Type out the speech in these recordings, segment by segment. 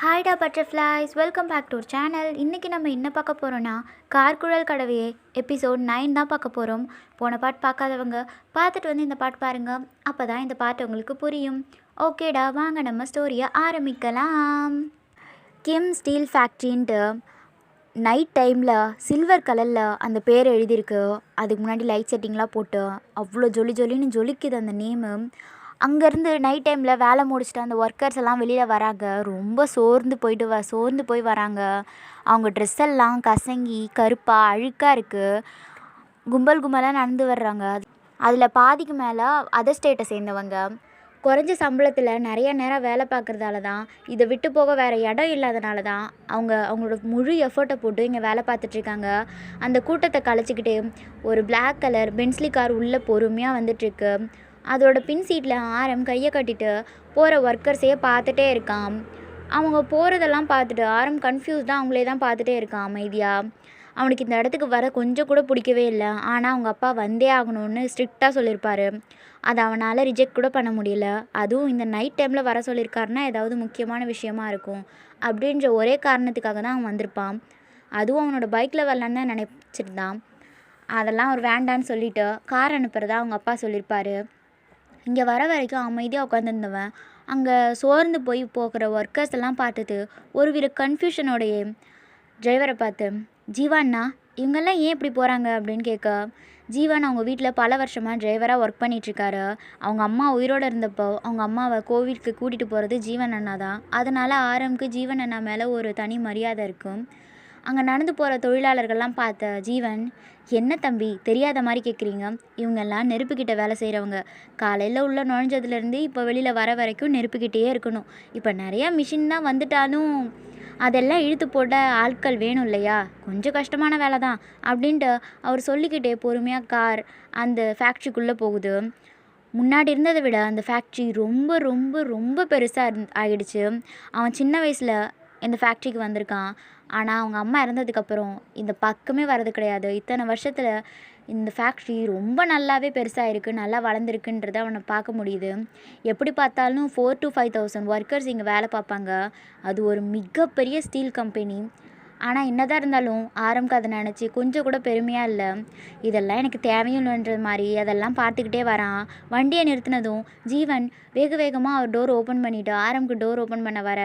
ஹாய்டா butterflies, welcome back to our channel. இன்றைக்கி நம்ம என்ன பார்க்க போகிறோன்னா, கார்குழல் கடவையே எபிசோட் 9 தான் பார்க்க போகிறோம். போன பாட்டு பார்க்காதவங்க பார்த்துட்டு வந்து இந்த பாட்டு பாருங்கள். அப்போ தான் இந்த பாட்டு உங்களுக்கு புரியும். ஓகேடா, வாங்க நம்ம ஸ்டோரியை ஆரம்பிக்கலாம். கிம் ஸ்டீல் ஃபேக்ட்ரின்ட்டு நைட் டைமில் சில்வர் கலரில் அந்த பேர் எழுதியிருக்கு. அதுக்கு முன்னாடி லைட் செட்டிங்லாம் போட்டு அவ்வளோ ஜொலின்னு ஜொலிக்குது அந்த நேமு. அங்கேருந்து நைட் டைமில் வேலை முடிச்சுட்டு அந்த ஒர்க்கர்ஸ் எல்லாம் வெளியில் வராங்க. ரொம்ப சோர்ந்து போய் வராங்க. அவங்க ட்ரெஸ் எல்லாம் கசங்கி கருப்பாக அழுக்காக இருக்குது. கும்பலாக நடந்து வர்றாங்க. அதில் பாதிக்கு மேலே அதர் ஸ்டேட்டை சேர்ந்தவங்க. குறைஞ்ச சம்பளத்தில் நிறைய நேரம் வேலை பார்க்குறதால தான், இதை விட்டு போக வேறு இடம் இல்லாதனால தான் அவங்களோட முழு எஃபர்ட்டை போட்டு இங்கே வேலை பார்த்துட்ருக்காங்க. அந்த கூட்டத்தை கலைச்சிக்கிட்டு ஒரு பிளாக் கலர் பென்ஸ்லி கார் உள்ளே பொறுமையாக வந்துட்டுருக்கு. அதோட பின் சீட்டில் ஆரம் கையை கட்டிட்டு போகிற ஒர்க்கர்ஸையே பார்த்துட்டே இருக்கான். அவங்க போகிறதெல்லாம் பார்த்துட்டு ஆரம் கன்ஃபியூஸ்டாக அவங்களே தான் பார்த்துட்டே இருக்கான் அமைதியாக. அவனுக்கு இந்த இடத்துக்கு வர கொஞ்சம் கூட பிடிக்கவே இல்லை. ஆனால் அவங்க அப்பா வந்தே ஆகணும்னு ஸ்ட்ரிக்டாக சொல்லியிருப்பார். அதை அவனால் ரிஜெக்ட் கூட பண்ண முடியல. அதுவும் இந்த நைட் டைமில் வர சொல்லியிருக்காருன்னா ஏதாவது முக்கியமான விஷயமா இருக்கும் அப்படின்ற ஒரே காரணத்துக்காக தான் அவன் வந்திருப்பான். அதுவும் அவனோட பைக்கில் வரலான்னு தான் நினச்சிருந்தான். அதெல்லாம் ஒரு வேண்டான்னு சொல்லிவிட்டு கார் அனுப்புகிறதா அவங்க அப்பா சொல்லியிருப்பார். இங்கே வர வரைக்கும் அமைதியாக உட்காந்துருந்தவன் அங்கே சோர்ந்து போய் போகிற ஒர்க்கர்ஸ் எல்லாம் பார்த்துட்டு ஒருவித கன்ஃபியூஷனோடைய டிரைவரை பார்த்து, ஜீவாண்ணா இவங்கெல்லாம் ஏன் இப்படி போகிறாங்க அப்படின்னு கேட்க, ஜீவன் அவங்க வீட்டில் பல வருஷமாக டிரைவராக ஒர்க் பண்ணிகிட்ருக்காரு. அவங்க அம்மா உயிரோடு இருந்தப்போ அவங்க அம்மாவை கோவிலுக்கு கூட்டிகிட்டு போகிறது ஜீவன் அண்ணா தான். அதனால் ஆரம்புக்கு ஜீவன் அண்ணா மேலே ஒரு தனி மரியாதை இருக்கும். அங்கே நடந்து போகிற தொழிலாளர்கள்லாம் பார்த்த ஜீவன், என்ன தம்பி தெரியாத மாதிரி கேட்குறீங்க? இவங்கெல்லாம் நெருப்புக்கிட்ட வேலை செய்கிறவங்க. காலையில் உள்ள நுழைஞ்சதுலேருந்து இப்போ வெளியில் வர வரைக்கும் நெருப்புக்கிட்டே இருக்கணும். இப்போ நிறையா மிஷின் தான் வந்துட்டாலும் அதெல்லாம் இழுத்து போட்ட ஆட்கள் வேணும் இல்லையா? கொஞ்சம் கஷ்டமான வேலை தான் அப்படின்ட்டு அவர் சொல்லிக்கிட்டே பொறுமையாக கார் அந்த ஃபேக்ட்ரிக்குள்ளே போகுது. முன்னாடி இருந்ததை விட அந்த ஃபேக்ட்ரி ரொம்ப ரொம்ப ரொம்ப பெருசாக ஆகிடுச்சு. அவன் சின்ன வயசில் இந்த ஃபேக்ட்ரிக்கு வந்திருக்கான். ஆனால் அவங்க அம்மா இறந்ததுக்கப்புறம் இந்த பக்கமே வர்றது கிடையாது. இத்தனை வருஷத்தில் இந்த ஃபேக்ட்ரி ரொம்ப நல்லாவே பெருசாக இருக்குது, நல்லா வளர்ந்துருக்குன்றதை அவனை பார்க்க முடியுது. எப்படி பார்த்தாலும் 4,000 to 5,000 ஒர்க்கர்ஸ் இங்கே வேலை பார்ப்பாங்க. அது ஒரு மிகப்பெரிய ஸ்டீல் கம்பெனி. ஆனால் என்னதான் இருந்தாலும் ஆரம்புக்கு அதை நினச்சி கொஞ்சம் கூட பெருமையாக இல்லை. இதெல்லாம் எனக்கு தேவையில்லைன்ற மாதிரி அதெல்லாம் பார்த்துக்கிட்டே வரான். வண்டியை நிறுத்தினதும் ஜீவன் வேகமாக அவர் டோர் ஓப்பன் பண்ணிவிட்டு ஆரம்புக்கு டோர் ஓப்பன் பண்ண வர,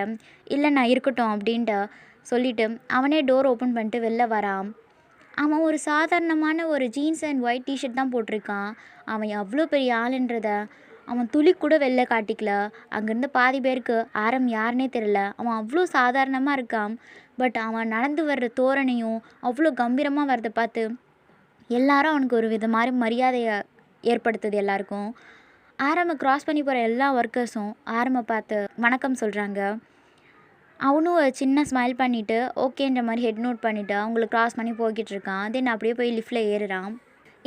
இல்லை நான் இருக்கட்டும் அப்படின்ட்டு சொல்லிவிட்டு அவனே டோர் ஓப்பன் பண்ணிட்டு வெளில வரான். அவன் ஒரு சாதாரணமான ஒரு ஜீன்ஸ் அண்ட் ஒயிட் டிஷர்ட் தான் போட்டிருக்கான். அவன் அவ்வளோ பெரிய ஆளுன்றத அவன் துளி கூட வெளில காட்டிக்கல. அங்கேருந்து பாதி பேருக்கு ஆரம் யாருன்னே தெரில. அவன் அவ்வளோ சாதாரணமாக இருக்கான். பட் அவன் நடந்து வர்ற தோரணையும் அவ்வளோ கம்பீரமாக வர்றதை பார்த்து எல்லாரும் அவனுக்கு ஒரு விதமாக மரியாதையை ஏற்படுத்துது. எல்லாருக்கும் ஆரம்பை க்ராஸ் பண்ணி போகிற எல்லா ஒர்க்கர்ஸும் ஆரம்பை பார்த்து வணக்கம் சொல்கிறாங்க. அவனும் ஒரு சின்ன ஸ்மைல் பண்ணிவிட்டு ஓகேன்ற மாதிரி ஹெட் நோட் பண்ணிவிட்டு அவங்கள க்ராஸ் பண்ணி போய்கிட்டு இருக்கான். தென் அப்படியே போய் லிஃப்ட்டில் ஏறுறான்.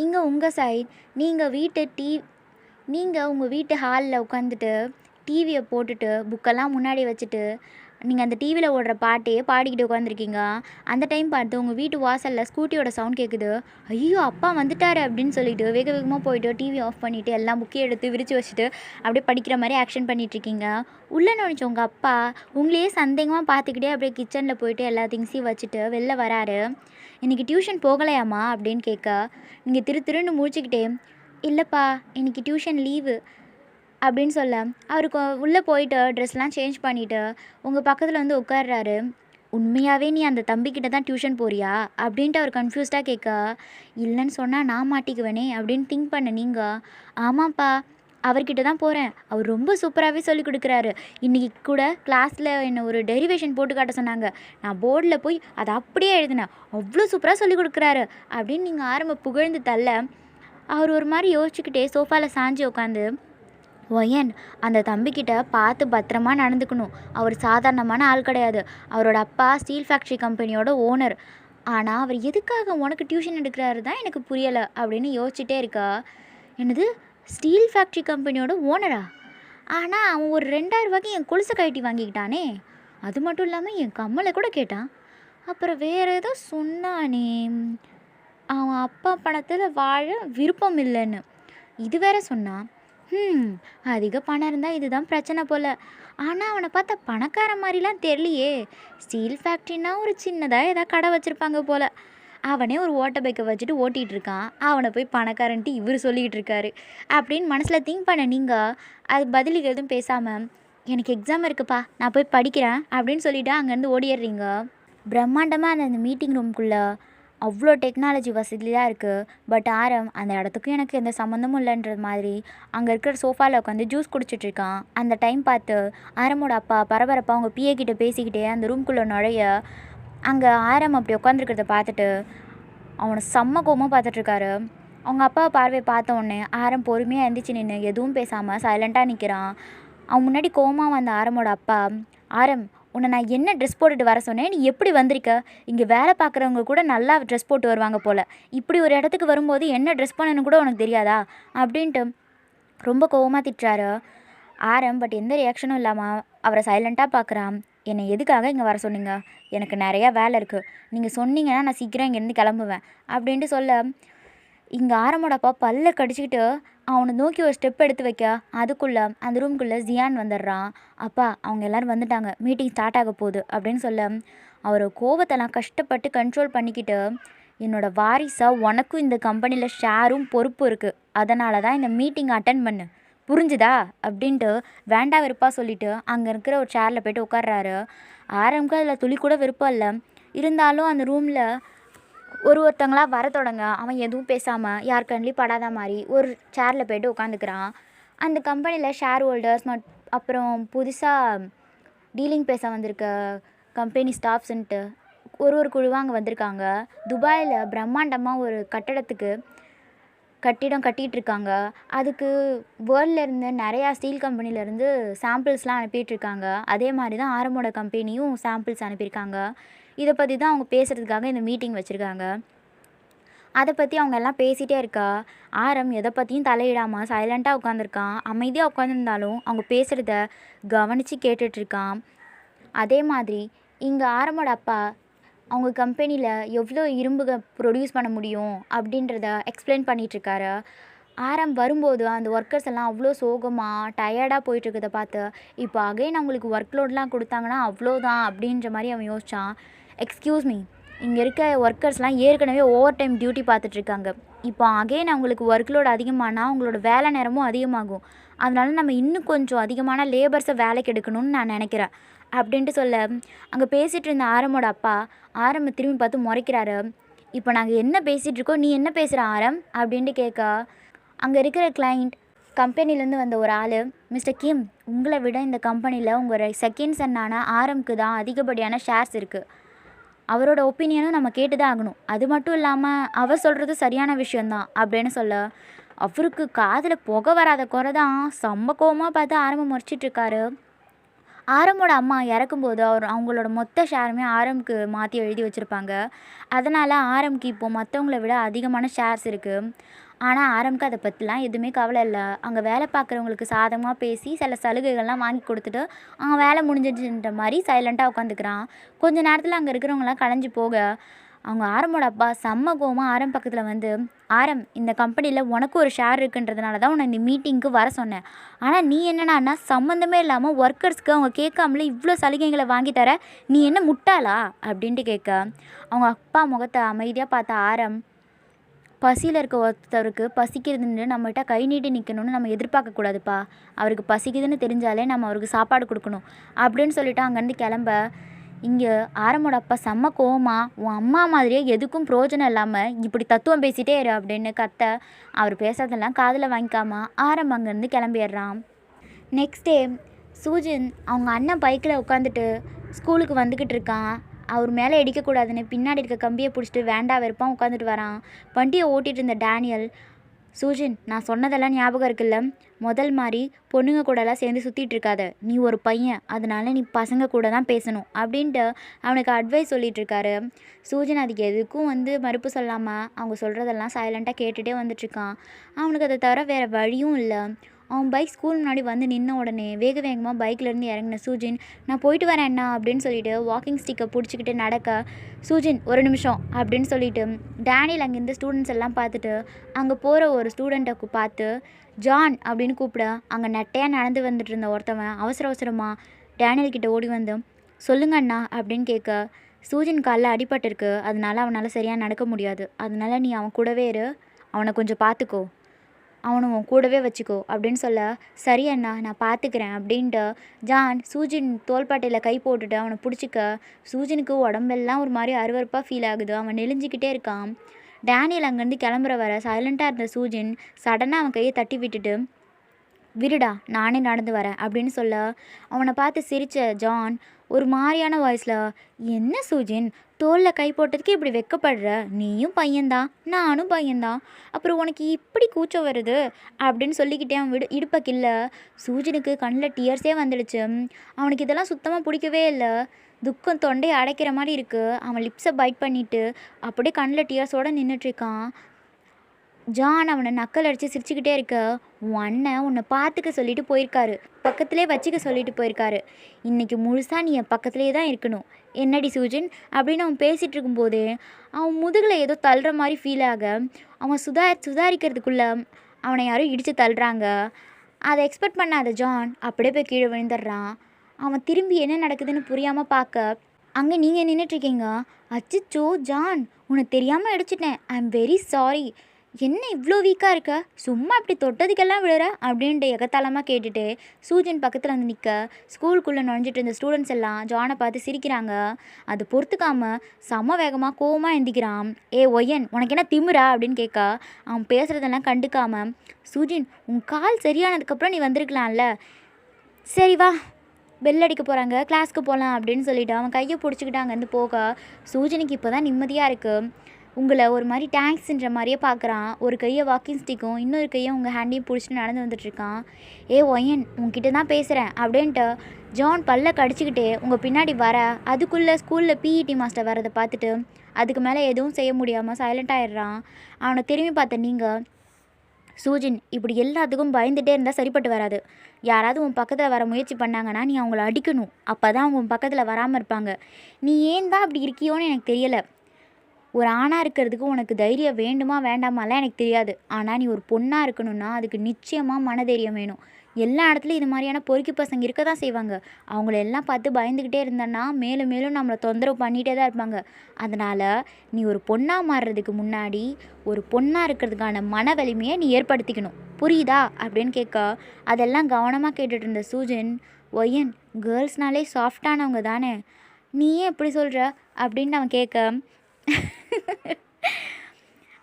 இங்கே உங்கள் சைட் நீங்கள் உங்கள் வீட்டு ஹாலில் உட்காந்துட்டு டிவியை போட்டுட்டு புக்கெல்லாம் முன்னாடி வச்சுட்டு நீங்கள் அந்த டிவியில் ஓடுற பாட்டையே பாடிக்கிட்டு உட்காந்துருக்கீங்க. அந்த டைம் பார்த்து உங்கள் வீட்டு வாசலில் ஸ்கூட்டியோட சவுண்ட் கேட்குது. ஐயோ அப்பா வந்துட்டாரு அப்படின்னு சொல்லிட்டு வேகமாக போயிட்டு டிவி ஆஃப் பண்ணிவிட்டு எல்லாம் புக்கையும் எடுத்து விரித்து வச்சுட்டு அப்படியே படிக்கிற மாதிரி ஆக்ஷன் பண்ணிகிட்ருக்கீங்க. உள்ளே நினச்ச உங்கள் அப்பா உங்களையே சந்தேகமாக பார்த்துக்கிட்டே அப்படியே கிச்சனில் போயிட்டு எல்லா திங்ஸையும் வச்சுட்டு வெளில வராரு. இன்றைக்கி டியூஷன் போகலையாம்மா அப்படின்னு கேட்க, நீங்கள் திருன்னு முழிச்சிக்கிட்டே, இல்லைப்பா இன்றைக்கி டியூஷன் லீவு அப்படின்னு சொல்ல, அவருக்கு உள்ளே போயிட்டு ட்ரெஸ்லாம் சேஞ்ச் பண்ணிவிட்டு உங்கள் பக்கத்தில் வந்து உட்கார்றாரு. உண்மையாகவே நீ அந்த தம்பிக்கிட்ட தான் டியூஷன் போறியா அப்படின்ட்டு அவர் கன்ஃபியூஸ்டாக கேட்க, இல்லைன்னு சொன்னால் நான் மாட்டிக்குவேனே அப்படின்னு திங்க் பண்ண நீங்கள், ஆமாப்பா அவர்கிட்ட தான் போகிறேன், அவர் ரொம்ப சூப்பராகவே சொல்லிக் கொடுக்குறாரு. இன்றைக்கி கூட கிளாஸில் என்னை ஒரு டெரிவேஷன் போட்டு காட்ட சொன்னாங்க. நான் போர்டில் போய் அதை அப்படியே எழுதினேன், அவ்வளோ சூப்பராக சொல்லிக் கொடுக்குறாரு அப்படின்னு நீங்கள் ஆரம்ப புகழ்ந்து தள்ள, அவர் ஒரு மாதிரி யோசிச்சுக்கிட்டே சோஃபாவில் சாஞ்சு உட்காந்து, ஒயன் அந்த தம்பிக்கிட்ட பார்த்து பத்திரமா நடந்துக்கணும். அவர் சாதாரணமான ஆள் கிடையாது. அவரோட அப்பா ஸ்டீல் ஃபேக்ட்ரி கம்பெனியோட ஓனர். ஆனால் அவர் எதுக்காக உனக்கு டியூஷன் எடுக்கிறாரு தான் எனக்கு புரியலை அப்படின்னு யோசிச்சுட்டே இருக்கா. என்னது ஸ்டீல் ஃபேக்ட்ரி கம்பெனியோட ஓனரா? ஆனால் அவன் ஒரு 2,000 ரூபாய்க்கு என் கொலுசை கழட்டி வாங்கிக்கிட்டானே. அது மட்டும் இல்லாமல் என் கம்மலை கூட கேட்டான். அப்புறம் வேறு ஏதோ சொன்னானே, அவன் அப்பா பணத்தில் வாழ விருப்பம் இல்லைன்னு இது வேற சொன்னான். அதிக பணம் இருந்தால் இதுதான் பிரச்சனை போல். ஆனால் அவனை பார்த்தா பணக்கார மாதிரிலாம் தெரியலையே. ஸ்டீல் ஃபேக்ட்ரினா ஒரு சின்னதாக ஏதாவது கடை வச்சுருப்பாங்க போல். அவனே ஒரு ஓட்ட பைக்கை வச்சுட்டு ஓட்டிகிட்டு இருக்கான். அவனை போய் பணக்காரன்ட்டு இவர் சொல்லிக்கிட்டு இருக்காரு அப்படின்னு மனசில் திங்க் பண்ண நீங்கள் அது பதிலுக்கு எதுவும் பேசாமல், எனக்கு எக்ஸாம் இருக்குப்பா, நான் போய் படிக்கிறேன் அப்படின்னு சொல்லிவிட்டு அங்கேருந்து ஓடிடுறீங்க. பிரம்மாண்டமாக அந்த மீட்டிங் ரூம்குள்ளே அவ்வளோ டெக்னாலஜி வசதியாக இருக்குது. பட் ஆரம் அந்த இடத்துக்கும் எனக்கு எந்த சம்மந்தமும் இல்லைன்றது மாதிரி அங்கே இருக்கிற சோஃபாவில் உட்காந்து ஜூஸ் குடிச்சிட்ருக்கான். அந்த டைம் பார்த்து ஆரமோட அப்பா பரபரப்பாக அவங்க பிஏ கிட்ட பேசிக்கிட்டே அந்த ரூம்குள்ளே நுழைய, அங்கே ஆரம் அப்படி உட்காந்துருக்கிறத பார்த்துட்டு அவனை செம்ம கோவமாக பார்த்துட்ருக்காரு. அவங்க அப்பாவை பார்வையை பார்த்த உடனே ஆரம் பொறுமையாக எழுந்திரிச்சு நின்று எதுவும் பேசாமல் சைலண்ட்டாக நிற்கிறான். அவன் முன்னாடி கோவமாக வந்த ஆரமோட அப்பா, ஆரம், உன்னை நான் என்ன ட்ரெஸ் போட்டுட்டு வர சொன்னேன், நீ எப்படி வந்திருக்க? இங்கே வேலை பார்க்குறவங்க கூட நல்லா ட்ரெஸ் போட்டு வருவாங்க போல். இப்படி ஒரு இடத்துக்கு வரும்போது என்ன ட்ரெஸ் பண்ணணும்னு கூட உனக்கு தெரியாதா அப்படின்ட்டு ரொம்ப கோவமாக திட்டுறாரு ஆரம். பட் எந்த ரியாக்ஷனும் இல்லாமல் அவரை சைலண்ட்டாக பார்க்குறான். என்னை எதுக்காக இங்கே வர சொன்னீங்க? எனக்கு நிறையா வேலை இருக்குது, நீங்கள் சொன்னீங்கன்னா நான் சீக்கிரம் இங்கேருந்து கிளம்புவேன் அப்படின்ட்டு சொல்ல, இங்கே ஆரமோட அப்பா பல்ல கடிச்சிக்கிட்டு அவனை நோக்கி ஒரு ஸ்டெப் எடுத்து வைக்க, அதுக்குள்ளே அந்த ரூம்குள்ளே ஜியான் வந்துடுறான். அப்பா, அவங்க எல்லோரும் வந்துட்டாங்க, மீட்டிங் ஸ்டார்ட் ஆக போகுது அப்படின்னு சொல்ல, அவர் கோவத்தெல்லாம் கஷ்டப்பட்டு கண்ட்ரோல் பண்ணிக்கிட்டு, என்னோடய வாரிசாக உனக்கும் இந்த கம்பெனியில் ஷேரும் பொறுப்பு இருக்குது, அதனால தான் இந்த மீட்டிங் அட்டன் பண்ணு, புரிஞ்சுதா அப்படின்ட்டு வேண்டா வெறுப்பாக சொல்லிவிட்டு அங்கே இருக்கிற ஒரு சேரில் போய்ட்டு உட்கார்றாரு. ஆரம்புக்கு அதில் துளி கூட விருப்பம் இல்லை. இருந்தாலும் அந்த ரூமில் ஒருத்தங்களாக வர தொடங்க அவன் எதுவும் பேசாமல் யார் கண்லேயும் படாத மாதிரி ஒரு சேரில் போய்ட்டு உட்காந்துக்கிறான். அந்த கம்பெனியில் ஷேர் ஹோல்டர்ஸ் அப்புறம் புதுசாக டீலிங் பேச வந்திருக்க கம்பெனி ஸ்டாஃப்ஸுன்ட்டு ஒரு குழுவாக அங்கே வந்திருக்காங்க. துபாயில் பிரம்மாண்டமாக ஒரு கட்டிடம் கட்டிகிட்டு இருக்காங்க. அதுக்கு வேர்ல்ட்லேருந்து நிறையா ஸ்டீல் கம்பெனிலேருந்து சாம்பிள்ஸ்லாம் அனுப்பிட்டுருக்காங்க. அதே மாதிரி தான் ஆரமோட கம்பெனியும் சாம்பிள்ஸ் அனுப்பியிருக்காங்க. இதை பற்றி தான் அவங்க பேசுகிறதுக்காக இந்த மீட்டிங் வச்சுருக்காங்க. அதை பற்றி அவங்க எல்லாம் பேசிகிட்டே இருக்கா. ஆரம் எதை பற்றியும் தலையிடாமல் சைலண்ட்டாக உட்காந்துருக்கான். அமைதியாக உட்காந்துருந்தாலும் அவங்க பேசுகிறத கவனித்து கேட்டுட்ருக்கான். அதே மாதிரி இங்கே ஆரமோட அப்பா அவங்க கம்பெனியில் எவ்வளோ இரும்புக ப்ரொடியூஸ் பண்ண முடியும் அப்படின்றத எக்ஸ்பிளைன் பண்ணிகிட்ருக்காரு. ஆரம் வரும்போது அந்த ஒர்க்கர்ஸ் எல்லாம் அவ்வளோ சோகமாக டயர்டாக போயிட்டுருக்கதை பார்த்து, இப்போ அகைன் அவங்களுக்கு ஒர்க் லோட்லாம் கொடுத்தாங்கன்னா அவ்வளோதான் அப்படின்ற மாதிரி அவன் யோசித்தான். எக்ஸ்கியூஸ் மீ, இங்கே இருக்க ஒர்க்கர்ஸ்லாம் ஏற்கனவே ஓவர் டைம் டியூட்டி பார்த்துட்ருக்காங்க. இப்போ அகைன் அவங்களுக்கு ஒர்க் லோட் அதிகமானால் அவங்களோட வேலை நேரமும் அதிகமாகும். அதனால நம்ம இன்னும் கொஞ்சம் அதிகமான லேபர்ஸை வேலைக்கு எடுக்கணும்னு நான் நினைக்கிறேன் அப்படின்ட்டு சொல்ல, அங்கே பேசிகிட்டு இருந்த ஆரமோட அப்பா ஆரம்பை திரும்பி பார்த்து முறைக்கிறாரு. இப்போ நாங்கள் என்ன பேசிகிட்டு இருக்கோம், நீ என்ன பேசுகிற ஆரம் அப்படின்ட்டு கேட்க, அங்கே இருக்கிற கிளைண்ட் கம்பெனிலேருந்து வந்த ஒரு ஆள், மிஸ்டர் கிம், உங்களை விட இந்த கம்பெனியில் உங்கள் செகண்ட் சன்னான ஆரம்க்கு தான் அதிகப்படியான ஷேர்ஸ் இருக்குது. அவரோட ஒப்பீனியனும் நம்ம கேட்டு தான் ஆகணும். அது மட்டும் இல்லாமல் அவர் சொல்கிறது சரியான விஷயந்தான் அப்படின்னு சொல்ல, அவருக்கு காதில் புகை வராத குறை தான் செம்ம கோவமாக பார்த்து ஆரம்பம் முறைச்சிட்ருக்காரு. ஆரம்போட அம்மா இறக்கும்போது அவங்களோட மொத்த ஷேருமே ஆரம்க்கு மாற்றி எழுதி வச்சுருப்பாங்க. அதனால் ஆரம்க்கு இப்போது மற்றவங்கள விட அதிகமான ஷேர்ஸ் இருக்குது. ஆனால் ஆரம்க்கு அதை பற்றிலாம் எதுவுமே கவலை இல்லை. அங்கே வேலை பார்க்குறவங்களுக்கு சாதகமாக பேசி சில சலுகைகள்லாம் வாங்கி கொடுத்துட்டு அங்கே வேலை முடிஞ்சிடுச்சுன்ற மாதிரி சைலண்ட்டாக உட்காந்துக்கிறான். கொஞ்ச நேரத்தில் அங்கே இருக்கிறவங்களாம் கலைஞ்சி போக, அவங்க ஆரமோட அப்பா செம்ம கோவமாக ஆரம் பக்கத்தில் வந்து, ஆரம், இந்த கம்பெனியில் உனக்கு ஒரு ஷேர் இருக்குன்றதுனால தான் உன்னை இந்த மீட்டிங்க்கு வர சொன்னேன். ஆனால் நீ என்னன்னா சம்மந்தமே இல்லாமல் ஒர்க்கர்ஸ்க்கு அவங்க கேட்காமலே இவ்வளோ சலுகைகளை வாங்கி தர, நீ என்ன முட்டாளா அப்படின்ட்டு கேட்க, அவங்க அப்பா முகத்தை அமைதியாக பார்த்த ஆரம், பசியில் இருக்க ஒருத்தருக்கு பசிக்குதுன்னு நம்மகிட்ட கை நீட்டி நிற்கணும்னு நம்ம எதிர்பார்க்கக்கூடாதுப்பா. அவருக்கு பசிக்குதுன்னு தெரிஞ்சாலே நம்ம அவருக்கு சாப்பாடு கொடுக்கணும் அப்படின்னு சொல்லிவிட்டு அங்கேருந்து கிளம்ப, இங்கே ஆரமோட அப்பா செம்ம கோவமா, உன் அம்மா மாதிரியே எதுக்கும் பிரயோஜனம் இல்லாமல் இப்படி தத்துவம் பேசிகிட்டே இரு அப்படின்னு கத்த, அவர் பேசுறதெல்லாம் காதில் வாங்கிக்காம ஆரம் அங்கேருந்து கிளம்பிடுறான். நெக்ஸ்ட் டே சூஜன் அவங்க அண்ணன் பைக்கில் உட்காந்துட்டு ஸ்கூலுக்கு வந்துக்கிட்டு இருக்கான். அவர் மேலே இடிக்கக்கூடாதுன்னு பின்னாடி இருக்க கம்பியை பிடிச்சிட்டு வேண்டா வெறுப்பாக உட்காந்துட்டு வரான். வண்டியை ஓட்டிகிட்டு இருந்த டேனியல், சூஜன், நான் சொன்னதெல்லாம் ஞாபகம் இருக்குல்ல, முதல் மாதிரி பொண்ணுங்க கூடலாம் சேர்ந்து சுற்றிட்டு இருக்காத, நீ ஒரு பையன், அதனால நீ பசங்க கூட தான் பேசணும் அப்படின்ட்டு அவனுக்கு அட்வைஸ் சொல்லிகிட்ருக்காரு. சூஜன் அதுக்கு எதுக்கும் மறுப்பு சொல்லாமல் அவங்க சொல்கிறதெல்லாம் சைலண்ட்டாக கேட்டுகிட்டே வந்துட்டுருக்கான். அவனுக்கு அதை தவிர வேறு வழியும் இல்லை. அவன் பைக் ஸ்கூல் முன்னாடி வந்து நின்ன உடனே வேகமாக பைக்லேருந்து இறங்கின சூஜின், நான் போயிட்டு வரேன் அண்ணா அப்படின்னு சொல்லிட்டு வாக்கிங் ஸ்டிக்கை பிடிச்சிக்கிட்டு நடக்க, சூஜின் ஒரு நிமிஷம் அப்படின்னு சொல்லிட்டு டேனியல் அங்கேருந்து ஸ்டூடெண்ட்ஸ் எல்லாம் பார்த்துட்டு அங்கே போகிற ஒரு ஸ்டூடெண்ட்டை பார்த்து ஜான் அப்படின்னு கூப்பிட, அங்கே நட்டையாக நடந்து வந்துட்டு இருந்த ஒருத்தவன் அவசரமாக டேனியல் கிட்ட ஓடி வந்து சொல்லுங்க அண்ணா அப்படின்னு கேட்க, சூஜின் காலில் அடிபட்டிருக்கு, அதனால அவனால் சரியாக நடக்க முடியாது, அதனால நீ அவன் கூடவே இரு, அவனை கொஞ்சம் பார்த்துக்கோ, அவனை உன் கூடவே வச்சுக்கோ அப்படின்னு சொல்ல, சரி அண்ணா நான் பார்த்துக்கிறேன் அப்படின்ட்டு ஜான் சூஜின் தோள்பட்டையில் கை போட்டுட்டு அவனை பிடிச்சிக்க, சூஜினுக்கு உடம்பெல்லாம் ஒரு மாதிரி அருவருப்பாக ஃபீல் ஆகுது. அவன் நெளிஞ்சிக்கிட்டே இருக்கான். டேனியல் அங்கேருந்து கிளம்புற வர சைலண்ட்டாக இருந்த சூஜின் சடனாக அவன் கையை தட்டி விட்டுட்டு, விடுடா நானே நடந்து வரேன் அப்படின்னு சொல்ல, அவனை பார்த்து சிரித்த ஜான் ஒரு மாதிரியான வாய்ஸில், என்ன சூஜின் தோளில் கை போட்டதுக்கு இப்படி வெக்கப்படுற, நீயும் பையன்தான் நானும் பையன்தான், அப்புறம் உனக்கு இப்படி கூச்சம் வருது அப்படின்னு சொல்லிக்கிட்டே அவன் இடுப்பை கில்ல. சூஜனுக்கு கண்ணில் டியர்ஸே வந்துடுச்சு. அவனுக்கு இதெல்லாம் சுத்தமாக பிடிக்கவே இல்லை. துக்கம் தொண்டையை அடைக்கிற மாதிரி இருக்குது. அவன் லிப்ஸை பைட் பண்ணிவிட்டு அப்படியே கண்ணில் டியர்ஸோடு நின்றுட்டுருக்கான். ஜான் அவனை நக்கல் அடித்து சிரிச்சுக்கிட்டே இருக்க, உன் அண்ணன் உன்னை பார்த்துக்க சொல்லிட்டு போயிருக்காரு, பக்கத்துலேயே வச்சுக்க சொல்லிட்டு போயிருக்காரு, இன்றைக்கி முழுசாக நீ என் பக்கத்துலேயே தான் இருக்கணும், என்னடி சூஜன் அப்படின்னு அவன் பேசிகிட்டு இருக்கும்போதே அவன் முதுகில் ஏதோ தள்ளுற மாதிரி ஃபீல் ஆக, அவன் சுதாரிக்கிறதுக்குள்ளே அவனை யாரும் இடித்து தள்ளுறாங்க. அதை எக்ஸ்பெக்ட் பண்ணாத ஜான் அப்படியே போய் கீழே விழுந்துடுறான். அவன் திரும்பி என்ன நடக்குதுன்னு புரியாமல் பார்க்க, அங்கே நீங்கள் நின்றுட்டுருக்கீங்க. அச்சிச்சோ ஜான், உனக்கு தெரியாமல் அடிச்சிட்டேன், ஐ எம் வெரி சாரி, என்ன இவ்வளோ வீக்காக இருக்க, சும்மா இப்படி தொட்டதுக்கெல்லாம் விழுற அப்படின்ட்டு எகத்தாளமாக கேட்டுட்டு சூஜன் பக்கத்தில் வந்து நிற்க, ஸ்கூலுக்குள்ளே நுழைஞ்சிட்டு இருந்த ஸ்டூடெண்ட்ஸ் எல்லாம் ஜானை பார்த்து சிரிக்கிறாங்க. அது பொறுத்துக்காமல் செம்ம வேகமாக கோவமாக எந்திக்கிறான். ஏ ஒய்யன் உனக்கு என்ன திமுறா அப்படின்னு கேட்க, அவன் பேசுகிறதெல்லாம் கண்டுக்காமல், சூஜின் உன் கால் சரியானதுக்கப்புறம் நீ வந்திருக்கலாம்ல, சரி வா பெல் அடிக்க போகிறாங்க கிளாஸ்க்கு போகலாம் அப்படின்னு சொல்லிவிட்டு அவன் கையை பிடிச்சிக்கிட்டு அங்கேருந்து போக, சூஜனுக்கு இப்போ தான் நிம்மதியாக இருக்குது. உங்களை ஒரு மாதிரி டேங்க்ஸ்ன்ற மாதிரியே பார்க்குறான். ஒரு கையை வாக்கிங் ஸ்டிக்கும் இன்னொரு கையை உங்கள் ஹேண்டையும் பிடிச்சிட்டு நடந்து வந்துட்டுருக்கான். ஏ ஒயன் உங்ககிட்ட தான் பேசுகிறேன் அப்படின்ட்டு ஜான் பல்ல கடிச்சிக்கிட்டே உங்கள் பின்னாடி வர, அதுக்குள்ளே ஸ்கூலில் பிஇடி மாஸ்டர் வரதை பார்த்துட்டு அதுக்கு மேலே எதுவும் செய்ய முடியாமல் சைலண்ட்டாகிடுறான். அவனை திரும்பி பார்த்த நீங்கள், சூஜின் இப்படி எல்லாத்துக்கும் பயந்துகிட்டே இருந்தால் சரிப்பட்டு வராது, யாராவது உன் பக்கத்தில் வர முயற்சி பண்ணாங்கன்னா நீ அவங்கள அடிக்கணும், அப்போ தான் அவங்க உன் பக்கத்தில் வராமல் இருப்பாங்க. நீ ஏன் தான் அப்படி இருக்கியோன்னு எனக்கு தெரியலை. ஒரு ஆணாக இருக்கிறதுக்கு உனக்கு தைரியம் வேண்டுமா வேண்டாமாலாம் எனக்கு தெரியாது, ஆனால் நீ ஒரு பொண்ணாக இருக்கணும்னா அதுக்கு நிச்சயமாக மனதைரியம் வேணும். எல்லா இடத்துலையும் இது மாதிரியான பொறுக்கி பசங்க இருக்க தான் செய்வாங்க. அவங்கள எல்லாம் பார்த்து பயந்துக்கிட்டே இருந்தோன்னா மேலும் மேலும் நம்மளை தொந்தரவு பண்ணிகிட்டே தான் இருப்பாங்க. அதனால் நீ ஒரு பொண்ணாக மாறுறதுக்கு முன்னாடி ஒரு பொண்ணாக இருக்கிறதுக்கான மன வலிமையை நீ ஏற்படுத்திக்கணும், புரியுதா அப்படின்னு கேட்க, அதெல்லாம் கவனமாக கேட்டுட்டு இருந்த சூஜன், ஒய்யன் கேர்ள்ஸ்னாலே சாஃப்டானவங்க தானே, நீ ஏன் எப்படி சொல்கிற அப்படின்னு அவன் கேட்க,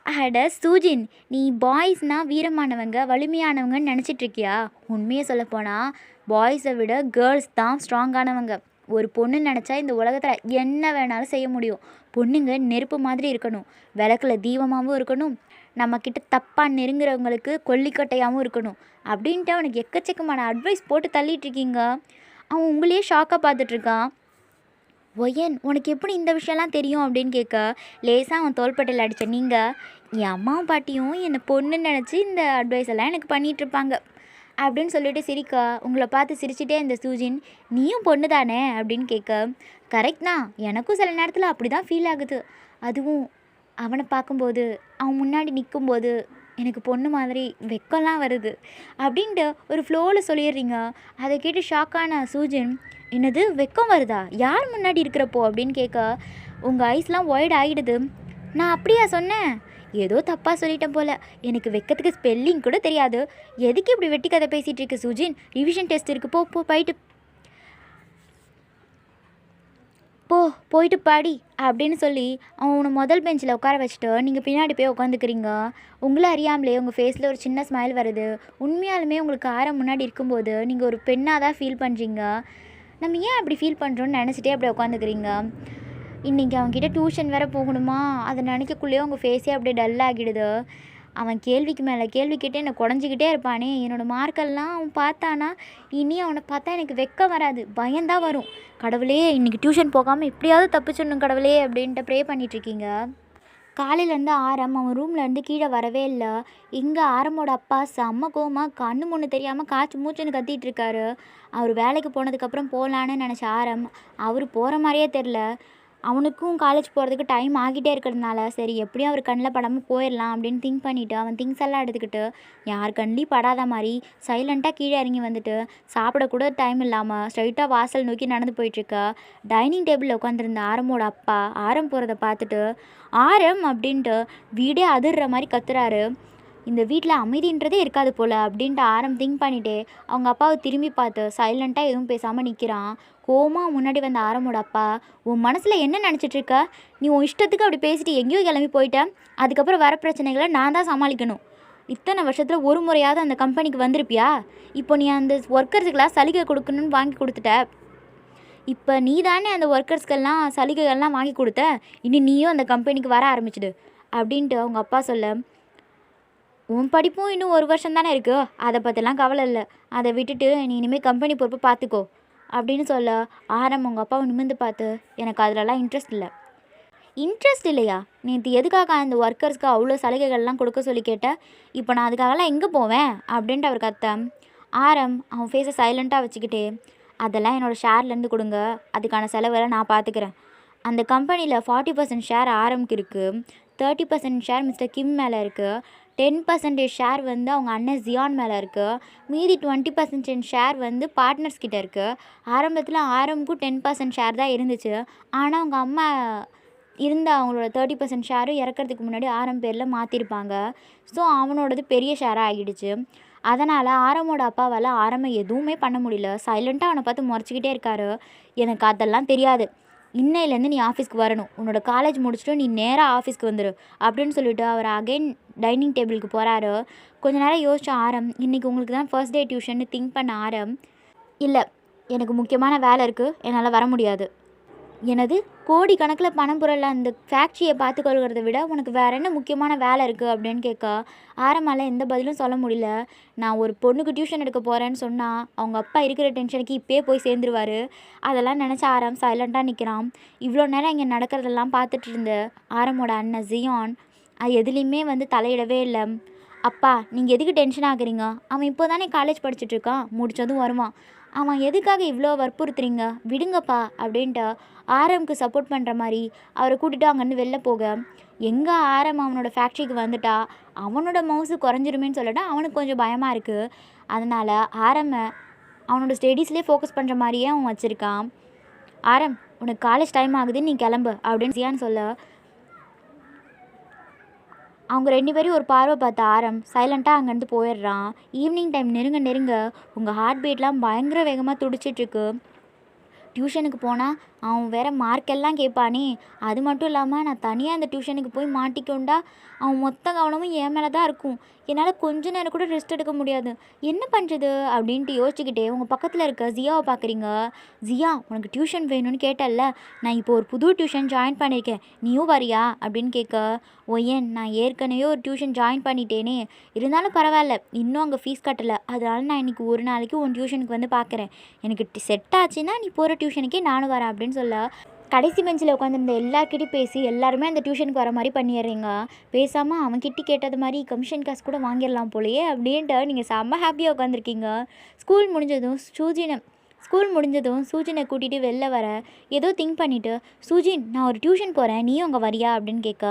அட சூஜின் நீ பாய்ஸ்னால் வீரமானவங்க வலிமையானவங்கன்னு நினச்சிட்ருக்கியா? உண்மையை சொல்லப்போனால் பாய்ஸை விட கேர்ள்ஸ் தான் ஸ்ட்ராங்கானவங்க. ஒரு பொண்ணு நினச்சா இந்த உலகத்தில் என்ன வேணாலும் செய்ய முடியும். பொண்ணுங்க நெருப்பு மாதிரி இருக்கணும், விளக்கில் தீபமாகவும் இருக்கணும், நம்மக்கிட்ட தப்பாக நெருங்குறவங்களுக்கு கொல்லிக்கட்டையாகவும் இருக்கணும் அப்படின்ட்டு அவனுக்கு எக்கச்சக்கமான அட்வைஸ் போட்டு தள்ளிகிட்ருக்கீங்க. அவன் உங்களையே ஷாக்காக பார்த்துட்ருக்கான். ஒய்யன் உனக்கு எப்படி இந்த விஷயம்லாம் தெரியும் அப்படின்னு கேட்க, லேசாக அவன் தோள்பட்டையில் அடித்த, நீங்கள் என் அம்மாவும் பாட்டியும் என்னை பொண்ணுன்னு நினச்சி இந்த அட்வைஸ் எல்லாம் எனக்கு பண்ணிகிட்ருப்பாங்க அப்படின்னு சொல்லிட்டு சிரிக்க, உங்களை பார்த்து சிரிச்சிட்டே இந்த சூஜின், நீயும் பொண்ணு தானே அப்படின்னு கேட்க, கரெக்ட் தான், எனக்கும் சில நேரத்தில் அப்படி தான் ஃபீல் ஆகுது, அதுவும் அவனை பார்க்கும்போது அவன் முன்னாடி நிற்கும்போது எனக்கு பொண்ணு மாதிரி வெக்கம்லாம் வருது அப்படின்ட்டு ஒரு ஃப்ளோவில் சொல்லிடுறீங்க. அதை கேட்டு ஷாக்கான சூஜன், என்னது வெக்கம் வருதா, யார் முன்னாடி இருக்கிறப்போ அப்படின்னு கேட்க, உங்கள் ஐஸ்லாம் ஒய்ட் ஆகிடுது. நான் அப்படியா சொன்னேன், ஏதோ தப்பாக சொல்லிட்டேன் போல், எனக்கு வெக்கத்துக்கு ஸ்பெல்லிங் கூட தெரியாது, எதுக்கு இப்படி வெட்டி கதை பேசிகிட்டு இருக்கு சூஜின், ரிவிஷன் டெஸ்ட் இருக்குது, போ போயிட்டு பாடி அப்படின்னு சொல்லி அவனை முதல் பெஞ்சில் உட்கார வச்சுட்டு நீங்கள் பின்னாடி போய் உட்காந்துக்கிறீங்க. உங்களை அறியாமலே உங்கள் ஃபேஸில் ஒரு சின்ன ஸ்மைல் வருது. உண்மையாலுமே உங்களுக்கு ஆரம் முன்னாடி இருக்கும்போது நீங்கள் ஒரு பெண்ணாக தான் ஃபீல் பண்ணுறீங்க. நம்ம ஏன் அப்படி ஃபீல் பண்ணுறோன்னு நினச்சிட்டே அப்படி உட்காந்துக்கிறீங்க. இன்றைக்கி அவன்கிட்ட டியூஷன் வேறு போகணுமா, அதை நினைக்கக்குள்ளேயே உங்கள் ஃபேஸே அப்படியே டல் ஆகிடுது. அவன் கேள்விக்கு மேலே கேள்வி கேட்டு என்னை குடஞ்சிக்கிட்டே இருப்பானே, என்னோடய மார்க்கெல்லாம் அவன் பார்த்தானா இனி அவனை பார்த்தா எனக்கு வெக்கம் வராது, பயந்தான் வரும். கடவுளே இன்றைக்கி டியூஷன் போகாமல் எப்படியாவது தப்பிச்சிடணும் கடவுளே அப்படின்ட்டு ப்ரே பண்ணிகிட்ருக்கீங்க. காலையிலேருந்து ஆரம் அவன் ரூம்லேருந்து கீழே வரவே இல்லை. இங்கே ஆரமோட அப்பா செம்ம கோவமாக கண்ணு முன்னு தெரியாமல் காய்ச்சி மூச்சுன்னு கத்திட்டு இருக்காரு. அவர் வேலைக்கு போனதுக்கப்புறம் போகலான்னு நினச்ச ஆரம் அவர் போகிற மாதிரியே தெரில. அவனுக்கும் காலேஜ் போகிறதுக்கு டைம் ஆகிட்டே இருக்கிறதுனால சரி எப்படியும் அவர் கண்ணில் படாமல் போயிடலாம் அப்படின்னு திங்க் பண்ணிவிட்டு அவன் திங்ஸ் எல்லாம் எடுத்துக்கிட்டு யார் கண்ணிலையும் படாத மாதிரி சைலண்ட்டாக கீழே இறங்கி வந்துட்டு சாப்பிடக்கூட டைம் இல்லாமல் ஸ்ட்ரைட்டாக வாசல் நோக்கி நடந்து போயிட்டுருக்க டைனிங் டேபிளில் உட்காந்துருந்த ஆரமோட அப்பா ஆரம் போகிறத பார்த்துட்டு ஆரம் அப்படின்ட்டு வீடே அதிர்ற மாதிரி கத்துறாரு. இந்த வீட்டில் அமைதின்றதே இருக்காது போல் அப்படின்ட்டு ஆரம் திங்க் பண்ணிட்டே அவங்க அப்பாவை திரும்பி பார்த்து சைலண்ட்டாக எதுவும் பேசாமல் நிற்கிறான். கோவமாக முன்னாடி வந்த ஆரமோட அப்பா, உன் மனசில் என்ன நினச்சிட்ருக்க? நீ உன் இஷ்டத்துக்கு அப்படி பேசிட்டு எங்கேயோ கிளம்பி போயிட்டேன். அதுக்கப்புறம் வர பிரச்சனைகளை நான் தான் சமாளிக்கணும். இத்தனை வருஷத்தில் ஒரு முறையாவது அந்த கம்பெனிக்கு வந்திருப்பியா? இப்போ நீ அந்த ஒர்க்கர்ஸுக்கெல்லாம் சலுகை கொடுக்கணும்னு வாங்கி கொடுத்துட்ட. இப்போ நீ தானே அந்த ஒர்க்கர்ஸ்க்கெல்லாம் சலுகைகள்லாம் வாங்கி கொடுத்த. இனி நீயும் அந்த கம்பெனிக்கு வர ஆரம்பிச்சிடு அப்படின்ட்டு அவங்க அப்பா சொல்ல, உன் படிப்பும் இன்னும் 1 வருஷம் தானே இருக்குது, அதை பற்றிலாம் கவலை இல்லை, அதை விட்டுட்டு நீ இனிமேல் கம்பெனி பொறுப்பு பார்த்துக்கோ அப்படின்னு சொல்ல ஆரம் அவங்க அப்பாவை நிமிர்ந்து பார்த்து, எனக்கு அதிலலாம் இன்ட்ரெஸ்ட் இல்லை. இன்ட்ரெஸ்ட் இல்லையா? நேற்று எதுக்காக அந்த ஒர்க்கர்ஸ்க்கு அவ்வளோ சலுகைகள்லாம் கொடுக்க சொல்லி கேட்டேன். இப்போ நான் அதுக்காகலாம் எங்கே போவேன் அப்படின்ட்டு அவர் கத்த. ஆரம் அவன் ஃபேஸை சைலண்ட்டாக வச்சுக்கிட்டே, அதெல்லாம் என்னோடய ஷேர்லேருந்து கொடுங்க, அதுக்கான செலவெல்லாம் நான் பார்த்துக்கிறேன். அந்த கம்பெனியில் 40% ஷேர் ஆரம்க்கு இருக்குது, 30% ஷேர் மிஸ்டர் கிம் மேலே இருக்குது, 10% ஷேர் வந்து அவங்க அண்ணன் ஜியான் மேலே இருக்குது, மீதி 20% ஷேர் வந்து பார்ட்னர்ஸ் கிட்டே இருக்குது. ஆரம்பத்தில் ஆரம்க்கும் 10% ஷேர் தான் இருந்துச்சு. ஆனால் அவங்க அம்மா இருந்த அவங்களோட 30% ஷேரும் இறக்கிறதுக்கு முன்னாடி ஆரம் பேரில் மாற்றிருப்பாங்க. ஸோ அவனோடது பெரிய ஷேராக ஆகிடுச்சு. அதனால் ஆரமோட அப்பாவால் ஆரம்பை எதுவுமே பண்ண முடியல. சைலண்ட்டாக அவனை பார்த்து முறைச்சிக்கிட்டே இருக்காரு. எனக்கு அதெல்லாம் தெரியாது, இன்னையிலேருந்து நீ ஆஃபீஸ்க்கு வரணும், உன்னோட காலேஜ் முடிச்சுட்டு நீ நேராக ஆஃபீஸ்க்கு வந்துடு அப்படின்னு சொல்லிவிட்டு அவர் அகைன் டைனிங் டேபிளுக்கு போகிறாரு. கொஞ்ச நேரம் யோசிச்ச ஆரம், இன்றைக்கி உங்களுக்கு தான் ஃபர்ஸ்ட் டே டியூஷன்னு திங்க் பண்ண ஆரம், இல்லை எனக்கு முக்கியமான வேலை இருக்குது, என்னால் வர முடியாது. எனது கோடி கணக்கில் பணம் புரல அந்த ஃபேக்ட்ரியை பார்த்துக்கொள்கிறத விட உனக்கு வேறு என்ன முக்கியமான வேலை இருக்குது அப்படின்னு கேட்க ஆரமால் எந்த பதிலும் சொல்ல முடியல. நான் ஒரு பொண்ணுக்கு டியூஷன் எடுக்க போகிறேன்னு சொன்னால் அவங்க அப்பா இருக்கிற டென்ஷனுக்கு இப்போயே போய் சேர்ந்துருவார். அதெல்லாம் நினச்ச ஆரம் சைலண்ட்டாக நிற்கிறான். இவ்வளோ நேரம் இங்கே நடக்கிறதெல்லாம் பார்த்துட்டு இருந்த ஆரமோட அண்ணன் ஜியான் அது எதுலேயுமே வந்து தலையிடவே இல்லை. அப்பா நீங்கள் எதுக்கு டென்ஷன் ஆகுறீங்க? அவன் இப்போ தானே காலேஜ் படிச்சுட்ருக்கான், முடித்ததும் வருவான், அவன் எதுக்காக இவ்வளோ வற்புறுத்துறீங்க, விடுங்கப்பா அப்படின்ட்டு ஆரம்க்கு சப்போர்ட் பண்ணுற மாதிரி அவரை கூட்டிகிட்டு அங்கேருந்து வெளில போக, எங்கே ஆரம் அவனோட ஃபேக்ட்ரிக்கு வந்துட்டா அவனோட மவுசு குறைஞ்சிருமேன்னு சொல்லிட்டா அவனுக்கு கொஞ்சம் பயமாக இருக்குது. அதனால் ஆரமை அவனோட ஸ்டடீஸ்லேயே ஃபோக்கஸ் பண்ணுற மாதிரியே அவன் வச்சுருக்கான். ஆரம் உனக்கு காலேஜ் டைம் ஆகுது, நீ கிளம்பு அப்படின்னு சியான்னு சொல்ல அவங்க 2 பேரையும் ஒரு பார்வை பார்த்த ஆரம் சைலண்ட்டாக அங்கேருந்து போயிடுறான். ஈவினிங் டைம் நெருங்க நெருங்க உங்கள் ஹார்ட் பீட்லாம் பயங்கர வேகமாக துடிச்சிட்ருக்கு. டியூஷனுக்கு போனால் அவன் வேறு மார்க்கெல்லாம் கேட்பானே, அது மட்டும் இல்லாமல் நான் தனியாக அந்த டியூஷனுக்கு போய் மாட்டிக்கொண்டா அவன் மொத்த கவனமும் என் மேலே தான் இருக்கும், என்னால் கொஞ்ச நேரம் கூட ரெஸ்ட் எடுக்க முடியாது, என்ன பண்ணுறது அப்படின்ட்டு யோசிச்சுக்கிட்டே உங்கள் பக்கத்தில் இருக்க ஜியாவை பார்க்குறீங்க. ஜியா உனக்கு டியூஷன் வேணும்னு கேட்டல்ல, நான் இப்போ ஒரு புது டியூஷன் ஜாயின் பண்ணியிருக்கேன், நீயும் வரியா அப்படின்னு கேட்க, ஒய்யன் நான் ஏற்கனவே ஒரு டியூஷன் ஜாயின் பண்ணிட்டேனே, இருந்தாலும் பரவாயில்ல, இன்னும் அங்கே ஃபீஸ் கட்டலை, அதனால நான் இன்றைக்கி ஒரு நாளைக்கு உன் டியூஷனுக்கு வந்து பார்க்குறேன், எனக்கு செட் ஆச்சுன்னா நீ போகிற டியூஷனுக்கே நானும் வரேன் அப்படின்னு சொல்ல கடைசி பெஞ்சில் உட்காந்துருந்த எல்லாருக்கிட்டையும் பேசி எல்லாருமே அந்த டியூஷனுக்கு வர மாதிரி பண்ணிடுறீங்க. பேசாமல் அவன்கிட்ட கேட்டது மாதிரி கமிஷன் காசு கூட வாங்கிடலாம் போலையே அப்படின்ட்டு நீங்கள் செம்ம ஹாப்பியாக உட்காந்துருக்கீங்க. ஸ்கூல் முடிஞ்சதும் சூஜினை கூட்டிகிட்டு வெளில வர ஏதோ திங்க் பண்ணிவிட்டு, சூஜின் நான் ஒரு டியூஷன் போகிறேன், நீயும் அங்கே வரியா அப்படின்னு கேட்க,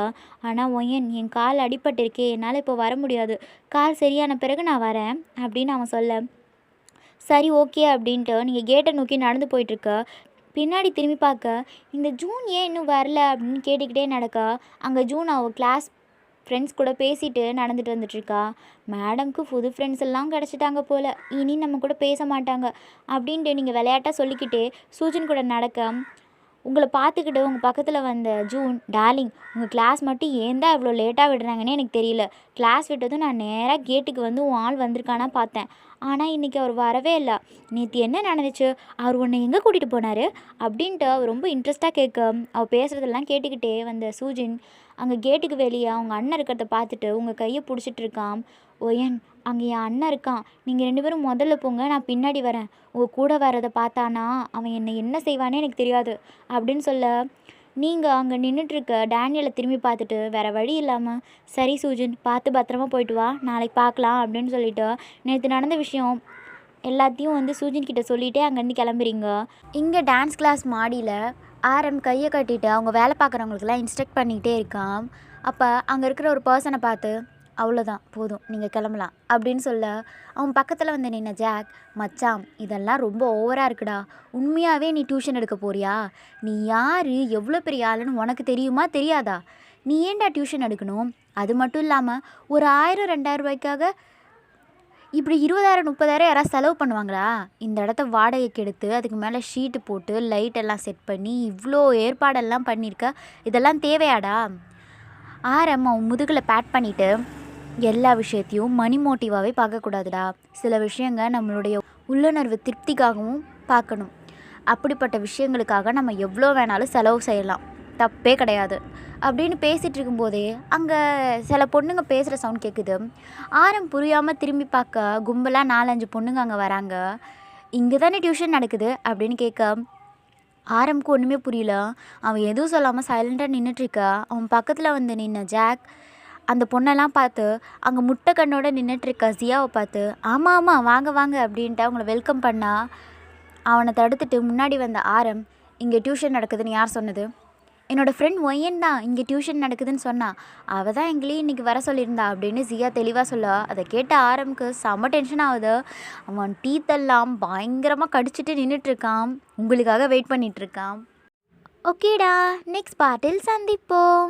ஆனால் ஒயன் என் கால் அடிபட்டிருக்கே, என்னால் இப்போ வர முடியாது, கால் சரியான பிறகு நான் வரேன் அப்படின்னு அவன் சொல்ல, சரி ஓகே அப்படின்ட்டு நீங்கள் கேட்டை நோக்கி நடந்து போயிட்டுருக்க. பின்னாடி திரும்பி பார்க்க இந்த ஜூன் ஏன் இன்னும் வரல அப்படின்னு கேட்டுக்கிட்டே நடக்க, அங்கே ஜூன் அவள் கிளாஸ் ஃப்ரெண்ட்ஸ் கூட பேசிட்டு நடந்துட்டு வந்துட்டுருக்கா. மேடம்க்கு புது ஃப்ரெண்ட்ஸ் எல்லாம் கிடச்சிட்டாங்க போல், இனி நம்ம கூட பேச மாட்டாங்க அப்படின்ட்டு நீங்கள் விளையாட்டாக சொல்லிக்கிட்டே சூஜன் கூட நடக்க, உங்களை பார்த்துக்கிட்டு உங்கள் பக்கத்தில் வந்த ஜூன், டார்லிங் உங்கள் கிளாஸ் மட்டும் ஏன் தான் இவ்வளோ லேட்டாக விடுறாங்கன்னே எனக்கு தெரியல, கிளாஸ் விட்டதும் நான் நேராக கேட்டுக்கு வந்து உன் ஆள் வந்திருக்கானா பார்த்தேன், ஆனால் இன்றைக்கி அவர் வரவே இல்லை, நேற்று என்ன நடந்துச்சு, அவர் உன்னை எங்கே கூட்டிகிட்டு போனார் அப்படின்ட்டு அவர் ரொம்ப இன்ட்ரெஸ்ட்டாக கேட்க, அவள் பேசுகிறதெல்லாம் கேட்டுக்கிட்டே வந்த சூஜின் அங்கே கேட்டுக்கு வெளியே அவங்க அண்ணன் இருக்கிறத பார்த்துட்டு உங்கள் கையை பிடிச்சிட்டு இருக்கான். ஒயன் அங்கே என் அண்ணன் இருக்கான், நீங்கள் 2 பேரும் முதல்ல போங்க, நான் பின்னாடி வரேன், உங்கள் கூட வரதை பார்த்தானா அவன் என்னை என்ன செய்வானே எனக்கு தெரியாது அப்படின்னு சொல்ல, நீங்கள் அங்கே நின்றுட்டுருக்க டேனியலை திரும்பி பார்த்துட்டு வேறு வழி இல்லாமல், சரி சூஜன் பார்த்து பத்திரமா போயிட்டு வா, நாளைக்கு பார்க்கலாம் அப்படின்னு சொல்லிவிட்டு நேற்று நடந்த விஷயம் எல்லாத்தையும் வந்து சூஜன் கிட்ட சொல்லிகிட்டே அங்கேருந்து கிளம்புறீங்க. இங்கே டான்ஸ் கிளாஸ் மாடியில் ஆரம் கையை கட்டிட்டு அவங்க வேலை பார்க்குறவங்களுக்கெல்லாம் இன்ஸ்ட்ரக்ட் பண்ணிக்கிட்டே இருக்கான். அப்போ அங்கே இருக்கிற ஒரு பர்சனை பார்த்து, அவ்வளோதான் போதும் நீங்கள் கிளம்பலாம் அப்படின்னு சொல்ல, அவன் பக்கத்தில் வந்து நின்ன ஜாக், மச்சான் இதெல்லாம் ரொம்ப ஓவராக இருக்குடா, உண்மையாகவே நீ டியூஷன் எடுக்க போறியா? நீ யார், எவ்வளோ பெரிய ஆளுன்னு உனக்கு தெரியுமா தெரியாதா? நீ ஏன்டா டியூஷன் எடுக்கணும்? அது மட்டும் இல்லாமல் ஒரு 1000-2000 ரூபாய்க்காக இப்படி 20,000-30,000 யாராவது செலவு பண்ணுவாங்களா? இந்த இடத்த வாடகைக்கு எடுத்து அதுக்கு மேலே ஷீட்டு போட்டு லைட் எல்லாம் செட் பண்ணி இவ்வளோ ஏற்பாடெல்லாம் பண்ணியிருக்க, இதெல்லாம் தேவையாடா? ஆரம் அவன் முதுகில் பேட் பண்ணிவிட்டு, எல்லா விஷயத்தையும் மணி மோட்டிவாகவே பார்க்கக்கூடாதுடா, சில விஷயங்க நம்மளுடைய உள்ளுணர்வு திருப்திக்காகவும் பார்க்கணும். அப்படிப்பட்ட விஷயங்களுக்காக நம்ம எவ்வளோ வேணாலும் செலவு செய்யலாம், தப்பே கிடையாது அப்படின்னு பேசிகிட்டு இருக்கும்போதே அங்கே சில பொண்ணுங்க பேசுகிற சவுண்ட் கேட்குது. ஆரம் புரியாமல் திரும்பி பார்க்க கும்பலாக 4-5 பொண்ணுங்க அங்கே வராங்க. இங்கே தானே டியூஷன் நடக்குது அப்படின்னு கேட்க ஆரம்க்கு ஒன்றுமே புரியல. அவன் எதுவும் சொல்லாமல் சைலண்டாக நின்றுட்டுருக்க. அவன் பக்கத்தில் வந்து நின்ன ஜாக் அந்த பொண்ணெல்லாம் பார்த்து அங்கே முட்டை கண்ணோட நின்றுட்டுருக்க ஜியாவை பார்த்து, ஆமாம் ஆமாம் வாங்க வாங்க அப்படின்ட்டு அவங்கள வெல்கம் பண்ணா. அவனை தடுத்துட்டு முன்னாடி வந்த ஆரம், இங்கே டியூஷன் நடக்குதுன்னு யார் சொன்னது? என்னோடய ஃப்ரெண்ட் ஒய்யன் தான் இங்கே டியூஷன் நடக்குதுன்னு சொன்னான், அவள் தான் எங்களையும் இன்றைக்கி வர சொல்லியிருந்தா அப்படின்னு ஜியா தெளிவாக சொல்ல, அதை கேட்ட ஆரம்க்கு செம்ம டென்ஷன் ஆகுது. அவன் டீத்தெல்லாம் பயங்கரமாக கடிச்சிட்டு நின்றுட்டுருக்கான், உங்களுக்காக வெயிட் பண்ணிகிட்ருக்கான். ஓகேடா, நெக்ஸ்ட் பார்ட்டில் சந்திப்போம்.